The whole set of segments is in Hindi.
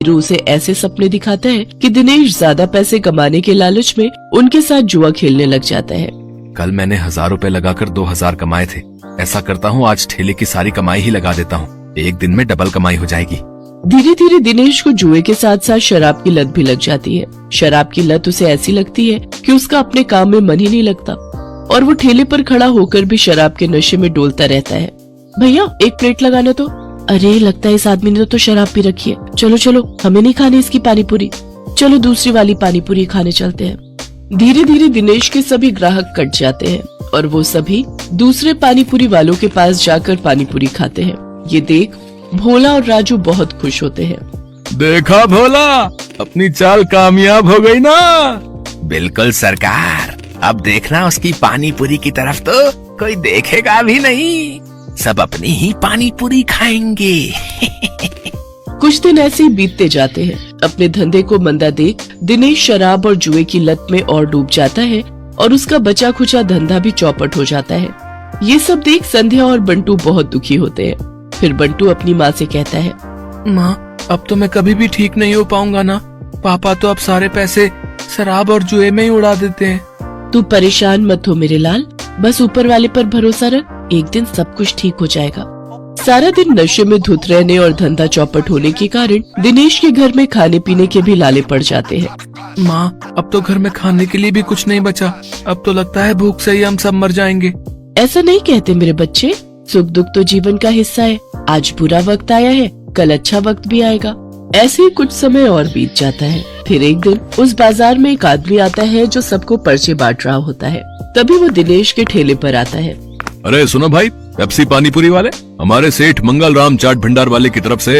हीरो उसे ऐसे सपने दिखाता है कि दिनेश ज्यादा पैसे कमाने के लालच में उनके साथ जुआ खेलने लग जाता है। कल मैंने 1000 रुपए लगाकर 2000 कमाए थे। ऐसा करता हूँ, आज ठेले की सारी कमाई ही लगा देता हूँ। एक दिन में डबल कमाई हो जाएगी। धीरे धीरे दिनेश को जुए के साथ साथ शराब की लत भी लग जाती है। शराब की लत उसे ऐसी लगती है कि उसका अपने काम में मन ही नहीं लगता और वो ठेले पर खड़ा होकर भी शराब के नशे में डोलता रहता है। भैया एक प्लेट लगाना तो। अरे लगता है इस आदमी ने तो शराब पी रखी है। चलो चलो, हमें नहीं खानी इसकी पानीपुरी, चलो दूसरी वाली पानीपुरी खाने चलते हैं। धीरे धीरे दिनेश के सभी ग्राहक कट जाते हैं और वो सभी दूसरे पानीपुरी वालों के पास जाकर पानीपुरी खाते हैं। ये देख भोला और राजू बहुत खुश होते हैं। देखा भोला, अपनी चाल कामयाब हो गई ना। बिल्कुल सरकार, अब देखना उसकी पानीपुरी की तरफ तो कोई देखेगा भी नहीं, सब अपनी ही पानीपुरी खाएंगे। कुछ दिन ऐसे ही बीतते जाते हैं। अपने धंधे को मंदा देख दिनेश शराब और जुए की लत में और डूब जाता है और उसका बचा खुचा धंधा भी चौपट हो जाता है। ये सब देख संध्या और बंटू बहुत दुखी होते हैं। फिर बंटू अपनी माँ से कहता है, माँ अब तो मैं कभी भी ठीक नहीं हो पाऊंगा ना। पापा तो अब सारे पैसे शराब और जुए में ही उड़ा देते हैं। तू परेशान मत हो मेरे लाल, बस ऊपर वाले पर भरोसा रख, एक दिन सब कुछ ठीक हो जाएगा। सारा दिन नशे में धुत रहने और धंधा चौपट होने के कारण दिनेश के घर में खाने पीने के भी लाले पड़ जाते हैं। माँ अब तो घर में खाने के लिए भी कुछ नहीं बचा। अब तो लगता है भूख से ही हम सब मर जाएंगे। ऐसा नहीं कहते मेरे बच्चे, सुख दुख तो जीवन का हिस्सा है। आज बुरा वक्त आया है, कल अच्छा वक्त भी आएगा। ऐसे ही कुछ समय और बीत जाता है। फिर एक दिन उस बाजार में एक आदमी आता है जो सबको पर्चे बांट रहा होता है। तभी वो दिनेश के ठेले पर आता है। अरे सुनो भाई, पेप्सी पानीपुरी वाले, हमारे सेठ मंगल राम चाट भंडार वाले की तरफ से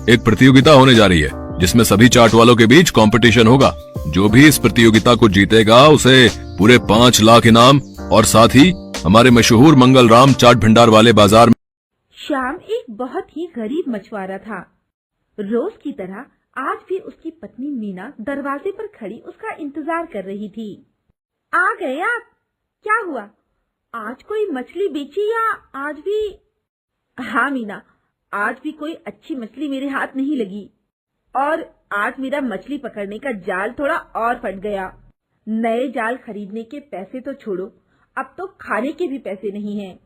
एक प्रतियोगिता होने जा रही है जिसमें सभी चाट वालों के बीच कंपटीशन होगा। जो भी इस प्रतियोगिता को जीतेगा उसे पूरे 5 लाख इनाम और साथ ही हमारे मशहूर मंगल राम चाट भंडार वाले बाजार में। श्याम एक बहुत ही गरीब मछुआरा था। रोज की तरह आज भी उसकी पत्नी मीना दरवाजे पर खड़ी उसका इंतजार कर रही थी। आ गए आप? क्या हुआ? आज कोई मछली बेची या आज भी? हाँ मीना, आज भी कोई अच्छी मछली मेरे हाथ नहीं लगी और आज मेरा मछली पकड़ने का जाल थोड़ा और फट गया। नए जाल खरीदने के पैसे तो छोड़ो, अब तो खाने के भी पैसे नहीं हैं।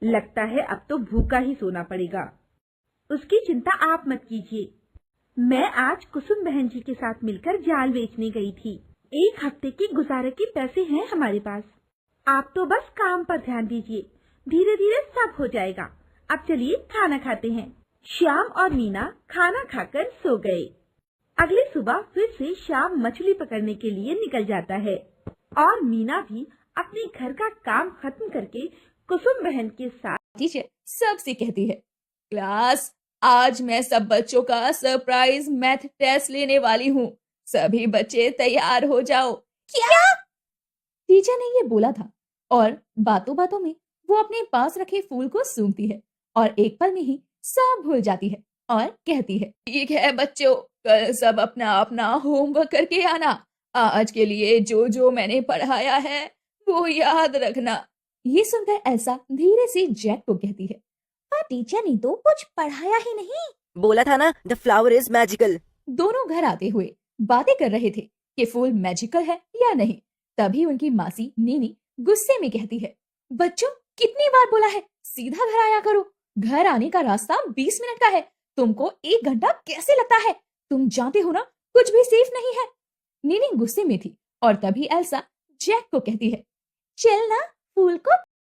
लगता है अब तो भूखा ही सोना पड़ेगा। उसकी चिंता आप मत कीजिए, मैं आज कुसुम बहन जी के साथ मिलकर जाल बेचने गई थी। 1 हफ्ते की गुजारे के पैसे हैं हमारे पास। आप तो बस काम पर ध्यान दीजिए, धीरे धीरे सब हो जाएगा। अब चलिए खाना खाते हैं। श्याम और मीना खाना खाकर सो गए। अगली सुबह फिर से श्याम मछली पकड़ने के लिए निकल जाता है और मीना भी अपने घर का काम खत्म करके कुसुम बहन के साथ टीचर सबसे कहती है, क्लास आज मैं सब बच्चों का सरप्राइज मैथ टेस्ट लेने वाली हूँ, सभी बच्चे तैयार हो जाओ। क्या? टीचर ने ये बोला था और बातों बातों में वो अपने पास रखे फूल को सूंघती है और एक पल में ही सब भूल जाती है और कहती है, ठीक है बच्चों, कल सब अपना अपना होमवर्क करके आना। आज के लिए जो जो मैंने पढ़ाया है वो याद रखना। ये सुनकर एल्सा धीरे से जैक को कहती है, पर टीचर ने तो कुछ पढ़ाया ही नहीं। बोला था ना, द फ्लावर इज मैजिकल। दोनों घर आते हुए बातें कर रहे थे कि फूल मैजिकल है या नहीं। तभी उनकी मासी नीनी गुस्से में कहती है, बच्चों कितनी बार बोला है सीधा घर आया करो, घर आने का रास्ता 20 मिनट का है, तुमको 1 घंटा कैसे लगता है? तुम जानते हो ना कुछ भी सेफ नहीं है। नीनी गुस्से में थी और तभी एल्सा जैक को कहती है, चल ना फूल को